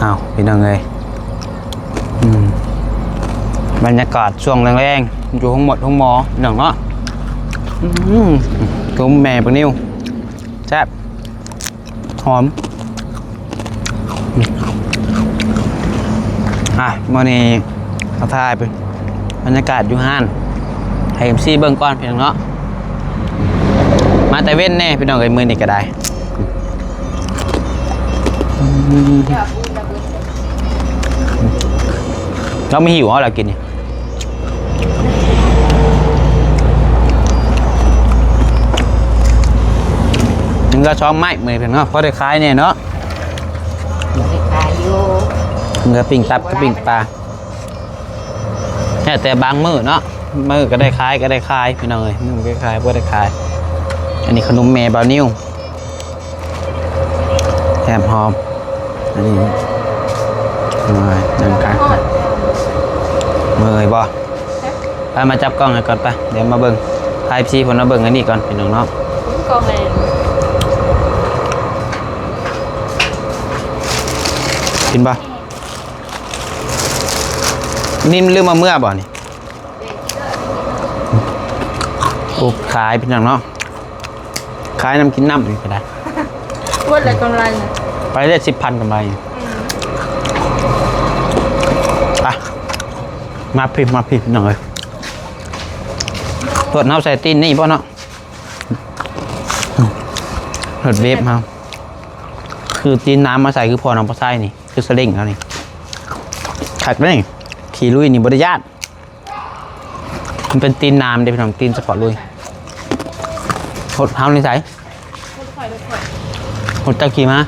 อ้าวพี่น้องเลยบรรยากาศช่วงแรงๆอยู่ห้องหมดห้องหมอหนังเนาะกุ้งแม่ปนิ้วแซ่บหอมมื่อนี้เขาถ่ายไปบรรยากาศอยู่ห้านให้MCเบิ่งก่อนพี่น้องเนาะมาแต่เว้นแน่พี่น้องเอ้ยมื้อนี้ก็ได้เราไม่หิวเหรอกินนี่นึงก็ช้อมไม้เหมือนเพื่อนเนาะเพราะได้ขายเนี่ยเนาะได้ขายอยู่เงือปิ่งตับกับปิ่งปลาแต่บางมื้อเนาะมื้อก็ได้ขายพี่น้องเอ้ยมื้อก็ขายบ่ได้ขายอันนี้ขนมแม่บราวนิวแถมหอมอันนี้มานั่งกันมือบ่ไปมาจับกล้องให้ก่อนไปเดี๋ยวมาเบิ่งทายพี่ผมมาเบิ่งอันนี้ก่อนพี่น้องเนาะกล้องเลยกินบ่นิ่มลืมมาเมื่อบ่นี่โอ้ขายพี่น้องเนาะขายน้ำกินน้ำอีกก็ได้ว่าอะไรกำไรไปได้10,000กำไรมาพี่หน่อยเปิดน้ำใส่ตีนนี่ป่ะเนาะเปิดเวฟมาคือตีนน้ำมาใส่คือพอน้ำปลาไส้นี่คือสลิงแล้วนี่ถักได้ขี่ลุยนี่บริญาตมันเป็นตีนน้ำเดี๋ยวพี่น้องตีนสปอร์ตลุยหดเท้าในใส่หดตะขี่มา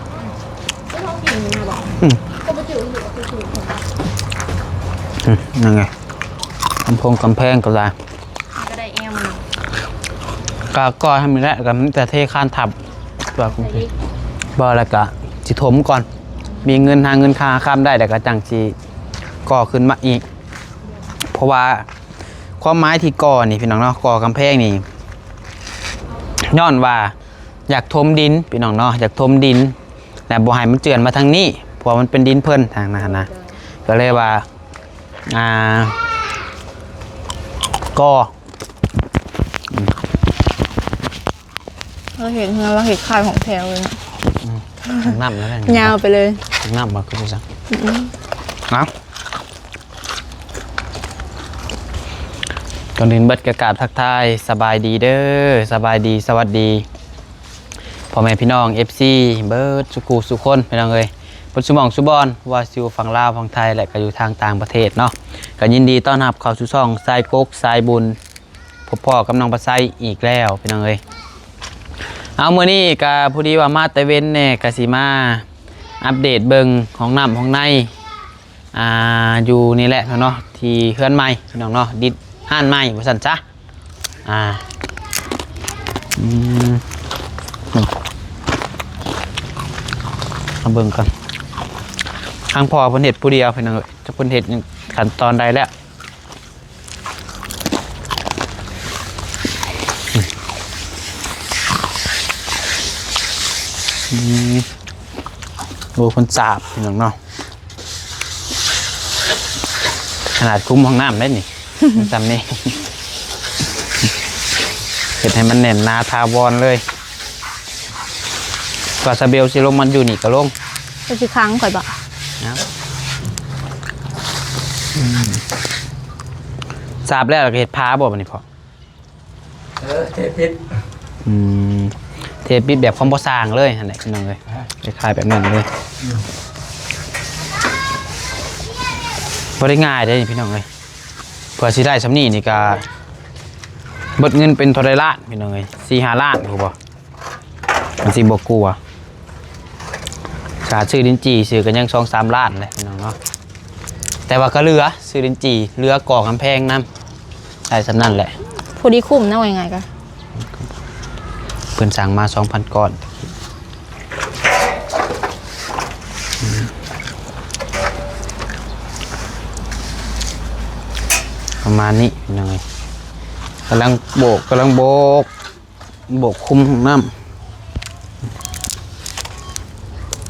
ยังไงกำแพงก็ได้ก็ได้แอมก็ทำนี่แหละกับแต่เทคานทับแบบบ่แล้วก็จิถมก่อนมีเงินหาเงินค่าข้ามได้แต่ก็จังจีก่อขึ้นมาอีกเพราะว่าความหมายที่ก่อนี่พี่น้องเนาะก่อกำแพงนี่ย้อนว่าอยากถมดินพี่น้องเนาะอยากถมดินแต่บ่ให้มันเจือนมาทางนี้เพราะมันเป็นดินเพิ่นทางนั้นนะก็เลยว่าก็เราเห็นคายของแถวเลยน้ำแล้วยาวไปเลยน้ำมาก็จะสั่งน้ำก่อนอื่นเบิดกระกาศทักทายสบายดีเด้อสบายดีสวัสดีพ่อแม่พี่น้อง FC เบิดสุขุสุคนพี่น้องเอ้ยปัจจุบันสุบอนว่าซิวฝั่งลาวฝั่งไทยและก็อยู่ทางต่างประเทศเนาะก็ยินดีต้อนรับเข้าสู่ช่องสายกกสายบุญพ่อกำลังประไซอีกแล้วพี่น้องเอ้ยเอามื้อนี้ก็พอดีว่ามาแต่เว้นเนี่ยก็สิมาอัปเดตเบิ่งของน้ำของในอยู่นี่แหละเนาะที่เฮือนใหม่พี่น้องเนาะดิดห้านใหม่ว่าซั่นจ้ะมาเบิ่งกันทางพ่อเพิ่นเฮ็ดผู้เดียวพี่น้องเอ้ยจะเพิ่นเฮ็ดขั้นตอนใดแล้วดูคนสาบพี่น้องเนาะขนาดคุ้มห้องน้ำได้นี่จำนี่เห็นให้มันแน่นนาทาวรเลยกว่าสเบลซิลงมันอยู่นี่ก็ลงจะสิค้างข่อยบ่สาบแล้วเห็ดพาบ่มันนี่พอเทปิดเทปิดแบบคอมโบซางเลยอะไรพี่น้องเลยคล้ายแบบนั้นเลยพอได้ง่ายได้พี่น้องเลยเพื่อสิได้สำนีนี่ก็เบิดเงินเป็นทอได้ล้านพี่น้องเลย4-5 ล้านถูกป่ะมันสิบกลัวขาซื้อดินจีซื้อกันยัง2-3 ล้านเลยพี่น้องเนาะแต่ว่าก็เรือซื้อดินจีเรือก่อกำแพงน้ำได้สำนั่นแหละพอดีคุ้มนะว่ายังไงกันเพิ่นสั่งมา 2,000 ก้อนประมาณนี้ยังไงกำลังโบกคุมน้ำ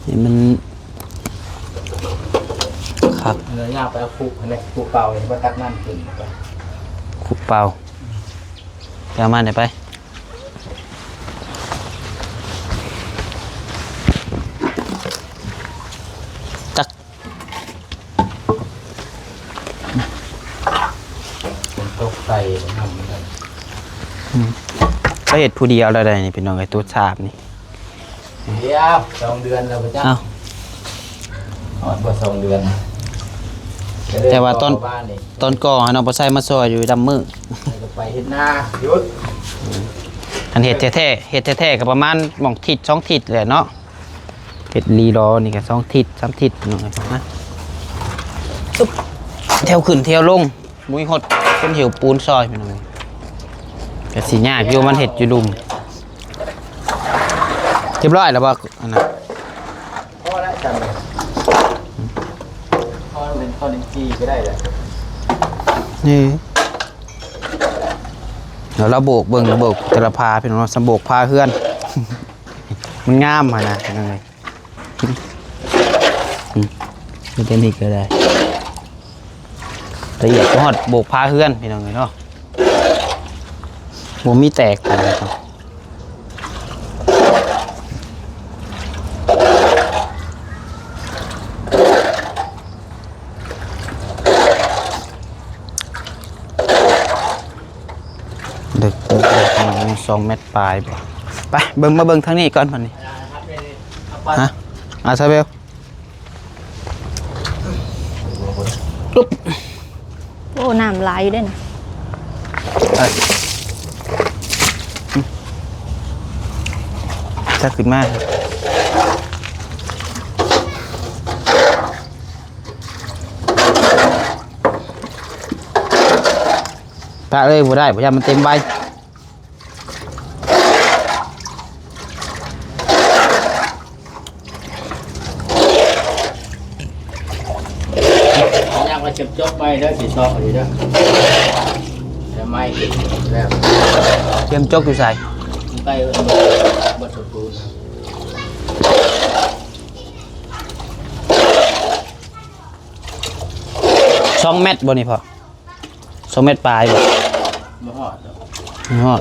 นี่มัน ครับ เนื้อย่างไปเอาคุกอะไรคุกเปล่าเลยมาตักน้ำกินไป ขุบเปล่าจะเอามาไหนไปจัก เป็นตกใส่น้ำมันเลย ก็เห็ดผู้เดียวแล้วได้นี่เป็นน้องไอ้ตัวชาบนี่ เดี๋ยว2 เดือนแล้วพระเจ้า เอ้า หอดกว่า2 เดือน แต่ว่าต้น บ้านนี่ ตอนก่อน้องปลาไส้มาซอยอยู่ดำมือ จะไปเฮ็ดนาหยุด อันเห็ดแท้ๆเห็ดแท้ๆก็ประมาณหม่องทิศ2ทิศแหละเนาะเห็ดลีรอนี่ก็2ทิศ3ทิศน้องไอ้นะตุ๊บเที่ยวขึ้นเที่ยวลงมุ้ยหดเป็นหิวปูนซอยพี่น้องก็สิยากอยู่มันเห็ดอยู่ลุมเรียบร้อยแล้วบ่อันนั้น พ่อได้จังเลยพ่อเป็นข้อลิ้นจี่ก็ได้แหละ นี่เดี๋ยวเราโบกเบิ่งโบกแต่ละพาพี่น้องสมโบกพาเพื่อน มันงามมานะพี่น้องเลยมันจะนี่ก็ได้ละเอียดก็ฮอดโบกพาเพื่อนพี่น้องเลยเนาะบ่มีแตกนะครับเด็ก2 เมตรปลายไปเบิ่งมาเบิ่งทางนี้ก่อนพันนี้ฮะอาซาเบลปุ๊บ โอ้น้ำลายอยู่เด้นะ จะขึ้นมาปะเลยบ่ได้บ่ยามันเต็มใบ ย่างมาจบไปแล้วสิชอบอยู่เด้อแล้วไม่ติดแล้ว เตรียมจกอยู่ใส่ ไปบดสปูน 2 เมตรบ่นี่พอ2 เมตรปลายบ่ มาหอด ฮอด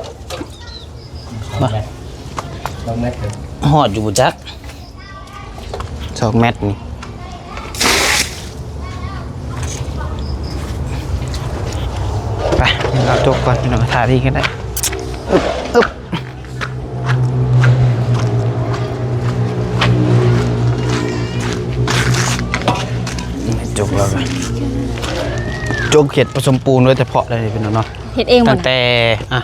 ลงเม็ดเลย ฮอดอยู่บ่จัก2 เมตรนี่ไปเดี๋ยวเราจกก่อนพี่น้องถ่ายที่กันได้อึ๊บอึ๊บไม่จกแล้วกันจกเห็ดผสมปูนไว้แต่เพาะเลยพี่น้องเนาะ เฮ็ดเองหม ตั้ ด งแต่อะ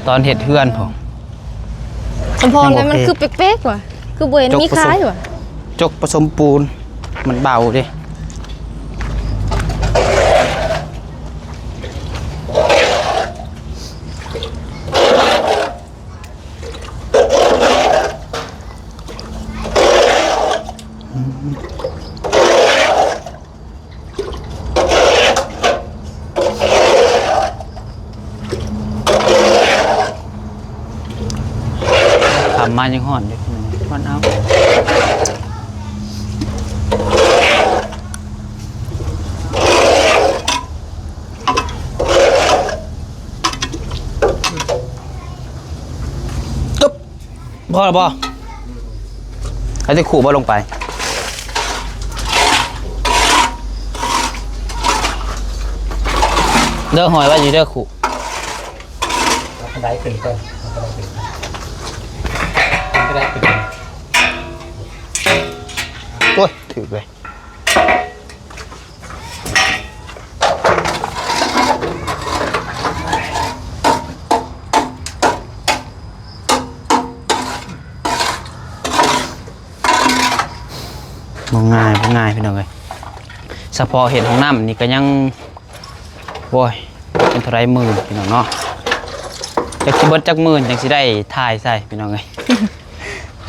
ตอนเห็ดเพื่อนผม สมพรแล้วมันคือเป๊กๆว่ะคือบ่เห็นมีคล้ายว่ะ จกผสมปูนมันเบาดิทำมายังห่อนอยู่มันเอาตุ๊บพอแล้วพอให้จะขู่บ่ลงไปเด้อหอยไว้อยู่เด้อขู่ แล้วก็ได้ขึ้นก่อนก็ได้ขึ้น โอ้ยถือเลยบ่ง่ายพี่น้องเลยเฉพาะเห็ดของน้ำนี่ก็ยังโว้ยเป็นเท่าไรหมื่นพี่น้องเนาะจากสิเบิดจากหมื่นจังสิได้ถ่ายใส่พี่น้องเลย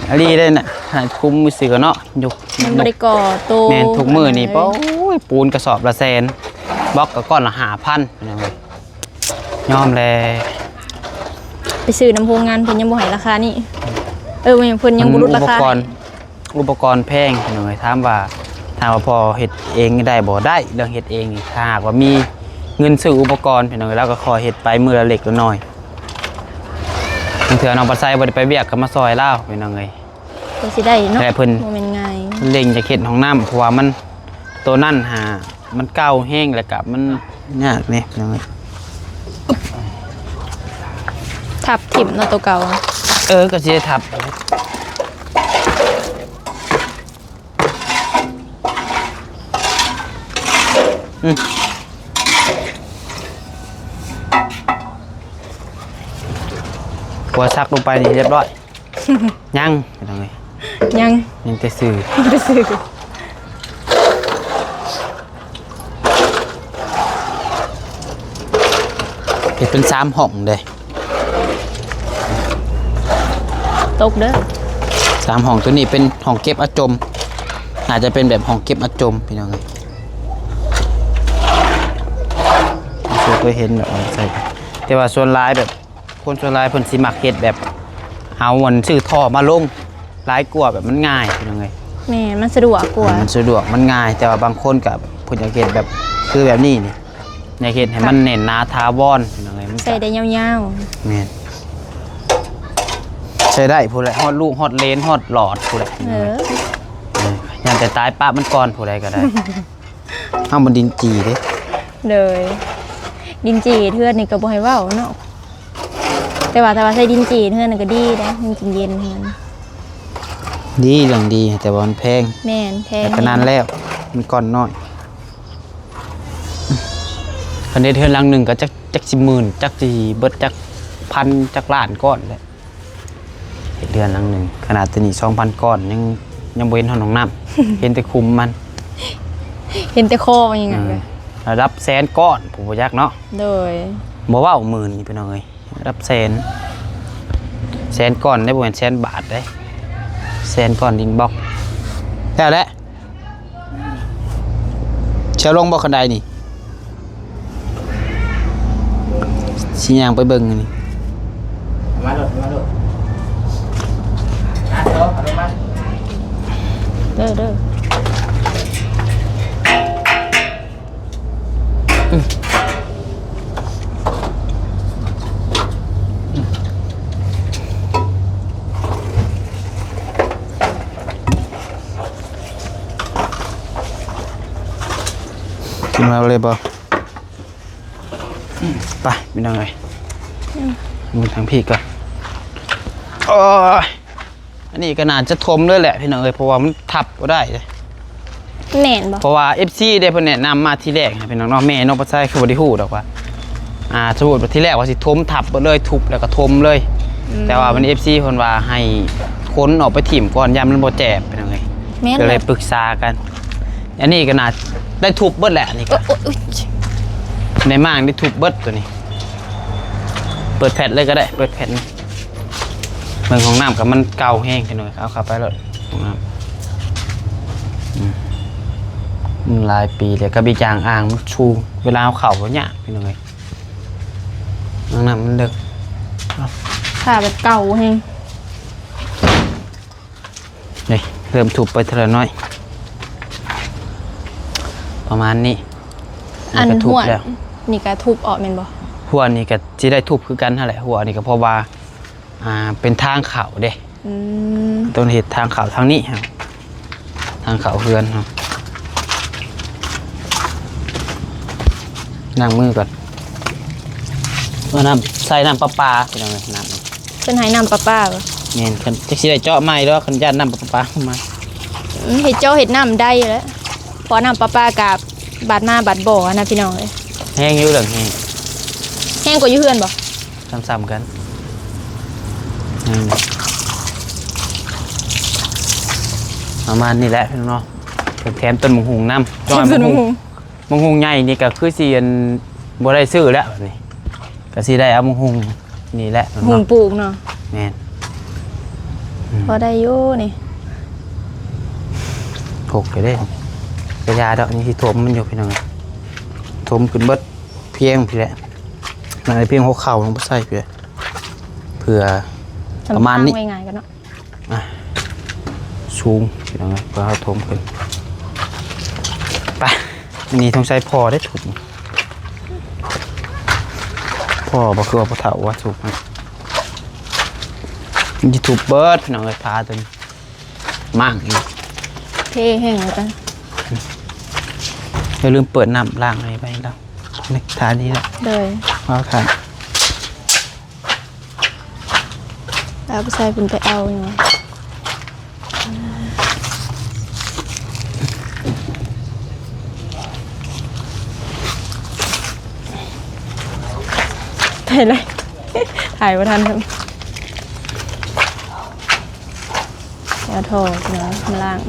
อันนี้ได้น่ะถ่ายคุ้มมือเสือเนาะยก มันบ่ได้ก่อโต แมนทุกมือนี่ป้ยปูนกระสอบละแสนบล็อกกับก้อนละ5,000พี่น้องเลยยอมแล ไปซื้อน้ำโรงงานเพิ่นยังบ่ให้ราคานี่เพิ่นยังบ่ลดราคา อุปกรณ์แพงพี่น้องเลยถามว่า ถ้าว่าพอเฮ็ดเองได้บ่ได้เรื่องเฮ็ดเองนี่ถ้าหากว่ามีเงินซื้ออุปกรณ์พี่น้องแล้วก็ขอเฮ็ดไปมื้อละเล็กละน้อยบางเทื่อน้องปัดไซบ่ได้ไปเวียกก็มาซอยลาวพี่น้องเอ้ย ก็สิได้เนาะ แต่เพิ่น บ่แม่นง่าย เล็งจะเฮ็ดห้องน้ำเพราะว่ามันตัวนั่นหามันเก่าแห้งแล้วก็มันยากนี่พี่น้องเอ้ย ทับถิ่มเนาะตัวเก่า ก็สิได้ทับหัวซักลงไปนี่เรียบร้อย ยังพี่น้องเอ้ย ยัง ยังแต่สื่อ ไปซื้อ เฮ็ดเป็น3ห้องเด้ ตกเด้อ 3ห้องตัวนี้เป็นห้องเก็บอะจมอาจจะเป็นแบบห้องเก็บอะจมพี่น้องเอ้ยเคยเห็นแบบใส่แต่ว่าส่วนหลายแบบคนส่วนหลายเพิ่นสิมักเฮ็ดแบบเอาวันซื้อท่อมาลงหลายกว่าแบบมันง่ายพี่น้องเอ้ย แม่มันสะดวกกว่า มันสะดวกมันง่าย แต่ว่าบางคนก็เพิ่นอยากเฮ็ดแบบคือแบบนี้นี่อยากเฮ็ดให้มันแน่นหนาทาวอนพี่น้องเอ้ยมัน ใส่ได้ยาว แม่นใช้ได้ผู้ใดฮอดลูกฮอดเลนฮอดหลอดผู้ใด ๆยันแต่ตายป้ามันก่อนผู้ใดก็ได้ เฮามันดินจีเด้ เลยดินจีเทือนนี่ก็บ่ให้เว้าเนาะแต่ว่าถ้าว่าใส่ดินจีเทือนนี่ก็ดีนะมันกินเย็นเทือน ดีเรื่องดีแต่ว่ามันแพง แม่นแพง แต่ก็นานแล้วมันก่อนน้อยคันได้เทือนหลังหนึงก็จักสิหมื่นจักสิเบิดจักพันจักล้านก้อนแหละเฮ็ดเดือนหลังหนึงขนาดตัวนี้ 2,000 ก้อนยังบ่เห็นห้องน้ำ เห็นแต่คุมมัน เห็นแต่คอมันยังไงเลย ระดับแสนก้อนผู้บ่ยักเนาะ โดย บ่เว้าหมื่นนี่พี่น้องเอ้ยระดับแสนก้อนได้บ่แม่นแสนบาทเด้แสนก้อนดินบล็อกแล้วแหละเชียวลงบ่คันใดนี่สิย่างไปเบิ่งนี่ มาโดดมาโดดโต๊ะเอาลงมา เด้อกินมาเลยบ่ไปพี่น้องเอ้ยมึงทางพี่ก่อนโอ้ยอันนี้ก็น่าจะทมด้วยแหละพี่น้องเอ้ยเพราะว่ามันทับบ่ได้เลย แน่นบ่ เพราะว่า FC ได้เพิ่นแนะนำมาทีแรกให้พี่น้องเนาะแม่น้องปัดไส้คือบ่ได้ฮู้ดอกว่าสมมุติว่าทีแรกว่าสิทมทับบ่เลยทุบแล้วก็ทมเลย แต่ว่ามัน FC เพิ่นว่าให้ค้นออกไปถิ่มก่อนยามมันบ่แจบพี่น้องเอ้ย แม่น ก็เล เลย ย ปรึกษากัน อันนี้ก็น่าได้ทุบเบิดแหละนี่ก็ อุ๊ย ในม่างได้ทุบเบิดตัวนี้ เปิดแผ่นเลยก็ได้เปิดแผ่นเมืองของน้ำกับมันเก่าแห้งไปหน่อยเอาเข้าไปเลยของน้ำมันหลายปีเลยก็บีจางอ่างมันชูเวลาเอาเข่าเขาเนี่ยพี่น้องเลยน้ำมันเด็ก ขาแบบเก่าแฮง นี่เริ่มทุบไปทีละน้อย ประมาณนี้ อัน ก็ทุ หั บ ว แล้ว นี่ก็ทุบออกแม่นบ่ หัวนี่ก็จะได้ทุบคือกันนั่นแหละหัวนี่ก็เพราะว่าเป็นทางเข่าเด้ อืม ต้นเหตุทางเข่าทางนี้ครับทางเข่าเฮือนครับนั่งมือก่อนว่าน้ำใส่น้ำประปาพี่น้องเลยน้ำ เพิ่นให้น้ำป้าบ่ เงี้ยคันจะสิได้เจาะไม้แล้วคันย่านน้ำประปาเข้ามา เฮ็ดเจ้าเฮ็ดน้ำได้อยู่แล้วเพอน้ำป้ากับบาดมาบาดบ่อนะพี่น้องเอ้ย แห้งอยู่เหลืองแห้ง แห้งกว่าอยู่เฮือนบ่ ซ้ำๆกันประมาณนี้แหละพี่น้องเนาะเพิ่นแถมต้นมะฮุงน้ำ ส่วนหมู มะฮุงใหญ่นี่ก็คือสิอันบ่ได้ซื้อแล้วแบบนี้ก็สิได้เอามะฮุงนี่แหละ หุง เนาะ ปลูกเนาะ แม่น พอได้อยู่นี่ ถกไปได้กระยาดอกนี่ที่ถมมันอยู่พี่น้องถมขึ้นเบิดเพียงพี่แหละนั่นเพียงหัวเข่าลงไปใส่พี่เพื่อประมาณนี้ ไว้ง่ายกันเนาะ สูงพี่น้องเพื่อเอาถมขึ้น ไปอันนี้ต้องใช้พอได้ถูกพอบ่คือว่าบ่เฒ่าว่าถูกมันยูทูบเบอร์พี่น้องเอ้ยพาตัวนี้มั่งอีก เท่แห้งแล้วกัน อย่าลืมเปิดน้ำล้างอะไรไปแล้วนี่ทานี้แหละ เลย ว้าวค่ะ เอาไปใส่คุณไปเอาเนาะไปเลย ถ่ายมาทันครับเดี๋ยวโทรเนาะข้างล่าง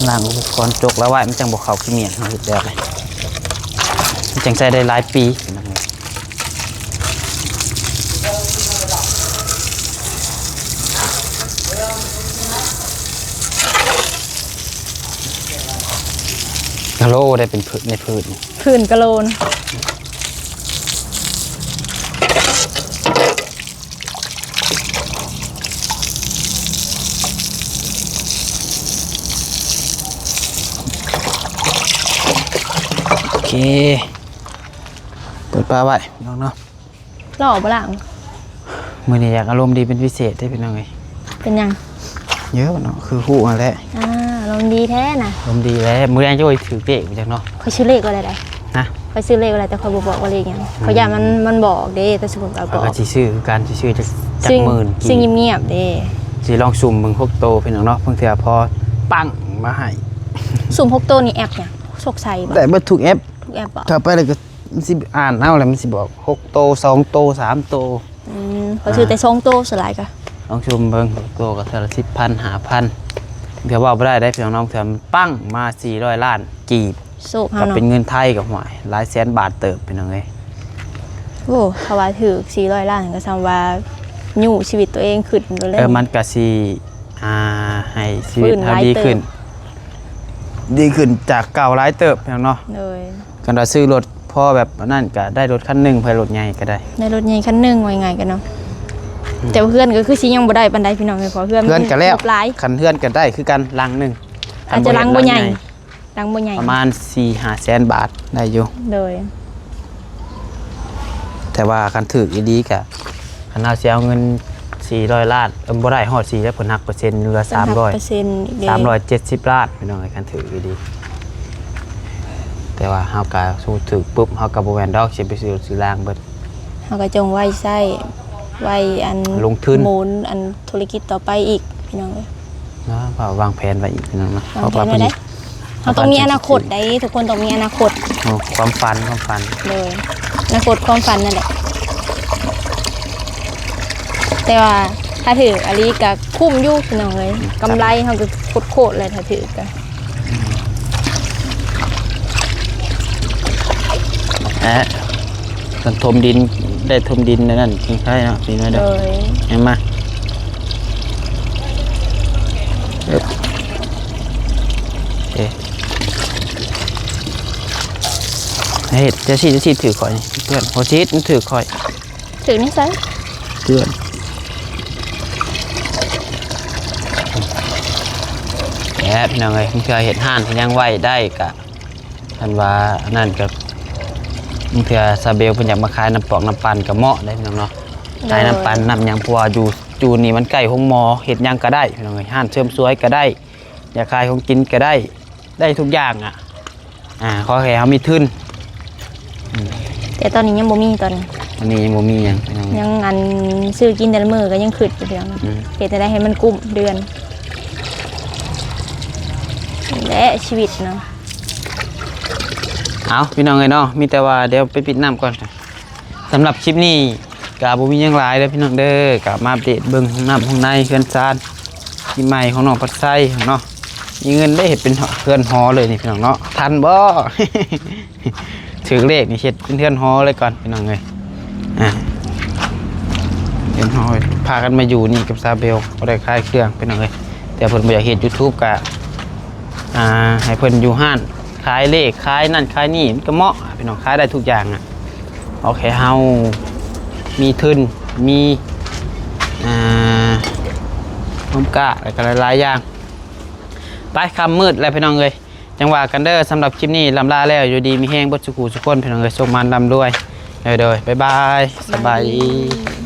ล้างอุปกรณ์จกแล้วไว้มันจังบอกเขาขี้เมียนเขาเห็ดแบบเลยมันจังใช้ได้หลายปีพี่น้องเอ้ยกะโหลได้เป็นพืชในพืชนี่ พื้นกะโลน โอเคเปิดปลาไว้พี่น้องเนาะ หล่อปะล่ะ มื้อนี้อยากอารมณ์ดีเป็นพิเศษได้พี่น้องเอ้ย เป็นยัง เยอะเนาะคือฮู้มาแล้ว ลมณ์ดีแท้น่ะ อารมณ์ดีแล้วมื้อแรงจะไปถือเด็กไปจังเนาะ เขาชื่อเลขอะไรได้ นะ เขาชื่อเลขอะไรแต่เขาบอกว่าเลขยังเขาอยากมันบอกเด้แต่สมมติเราบ เขา อก ก็สิซื้อคือการสิซื้อจักหมื่น ซึ่งเงียบๆเด้ สิลองสุ่มเบิ่งพวกโตพี่น้องเนาะเพิ่งเทื่อพอปังมาให้ สุ่มพกโตวนี่แอปเนี่ยโชคชัยบ่ แต่บ่ทุกแอป ทุกแอปบ่ ถ้าไปแล้วก็มันสิอ่านเอาแล้วมันสิบอก6โต2โต3โต เขาชื่อแต่ทรงโตสลายกะ ลองสุ่มเบิ่ง6โตก็เท่าละ10,000 5,000เดี๋ยวว่าบ่ได้พี่น้องเทื่อมันปังมา400ล้านกีบ โชคเฮา ก็ เนาะ เป็นเงินไทยกับหวยหลายแสนบาทเติบพี่น้องเอ้ย โอ้เขาว่าถือ400ล้านก็ซ้ำว่ายู่ชีวิตตัวเองขึ้นเลย มันก็สิให้ชีวิต ฟื้น เฮา หลาย ดี เติบ ขึ้น ดีขึ้นจากเก่าหลายเติบพี่น้องเนาะ เลย กันเราซื้อรถพ่อแบบนั่นก็ได้รถคันหนึงเพื่อรถใหญ่ก็ได้ ในรถใหญ่คันหนึงว่ายังไงกันเนาะแต่ว่าเพื่อนก็คือสิยังบ่ได้ปานใดพี่น้องเลยเพราะเพื่อน เพื่อนกันแล้ว หลาย คันเพื่อนกันได้คือกันลังหนึง อาจจะลังบ่ใหญ่ลังบ่ใหญ่ ประมาณ 4-5 แสนบาทได้อยู่ เลย แต่ว่าคันถืออีดีกะคันเอาสิเอาเงิน400ล้านบ่ได้ฮอด4แล้วเพิ่นหักเปอร์เซ็นต์เหลือ300 370ล้านพี่น้องไอ้คันถืออีดีแต่ว่าเฮาก็สู้ถือปุ๊บเฮาก็บ่แม่นดอกสิไปซื้อล่างเบิด เขาก็จงไว้ใส่ไว้อัน ลงทุน หมุนอันธุรกิจต่อไปอีกพี่น้องเลย นะเพราะวางแผนไว้อีกพี่น้องเนาะ วางแผนไว้ได้เขาต้องมีอนาคตได้ทุกคนต้องมีอนาคต ความฝัน เลยอนาคตความฝันนั่นแหละแต่ว่าถ้าถืออันนี้ก็คุ้มอยู่พี่น้องเลยกำไรเขาก็โคตรเลยถ้าถือกัน กันถมดินได้ถมดินนั่นกินใช่เนาะปีนี้ เล เด้อย เห็นมาโอเคเฮ้ยจะชีถือข่อยเพื่อนพอชีมันถือข่อย ถือนี่ใส่ เพื่อนแอบพี่น้องเอ้ยมันเคยเห็นห่านที่ยังไหวได้กะท่านว่านั่นกับมันเถื่อซาเบลเพิ่นอยากมาขายน้ำปอกน้ำปั่นกับเหมาะได้พี่น้องเนาะขายน้ำปั่นน้ำหยังเพราะว่าอยู่นี่มันใกล้ห้องหมอเฮ็ดหยังก็ได้พี่น้องเอ้ยห้านเสริมสวยก็ได้อยากขายของกินก็ได้ทุกอย่างอ่ะขอแค่เฮามีทุน แต่ตอนนี้ยังบ่มีตอนนี้ อันนี้ยังบ่มีหยังพี่น้อง ยังอันซื้อกินแต่ละมื้อก็ยังขึ้นอยู่เดียวนะ อืม เฮ็ดจะได้ให้มันกุ้มเดือนและชีวิตเนาะ เอาพี่น้องเอ้ยเนาะมีแต่ว่าเดี๋ยวไปปิดน้ำก่อนสำหรับคลิปนี้กะบ่มีหยังหลายเด้อพี่น้องเด้อกะมาอัปเดตเบิ่งห้องน้ำห้องในเฮือนซานที่ใหม่ของน้องปัดไส้เนาะมีเงินได้เฮ็ดเป็นเฮือนหอเลยนี่พี่น้องเนาะทันบ่ ถือเลขนี่เฮ็ดเป็นเฮือนหอเลยก่อนพี่น้องเอ้ยเฮือนหอพากันมาอยู่นี่กับซาเบลบ่ได้ขายเครื่องพี่น้องเอ้ยแต่เพิ่นบ่อยากเฮ็ด YouTube กะให้เพิ่นอยู่ห้าน ขายเลขขายนั่นขายนี่มันก็เหมาะพี่น้องขายได้ทุกอย่างอ่ะโอเคเฮามีทุนมีน้ำกะอะไรกันหลายๆอย่างไปคำมืดแล้วพี่น้องเลยจังหวะกันเด้อสำหรับคลิปนี้ลำลาแล้วอยู่ดีมีแห้งบดสุกูสุกคนพี่น้องเลยส่งมันลำด้วยเด้อบ๊ายบายสบายดี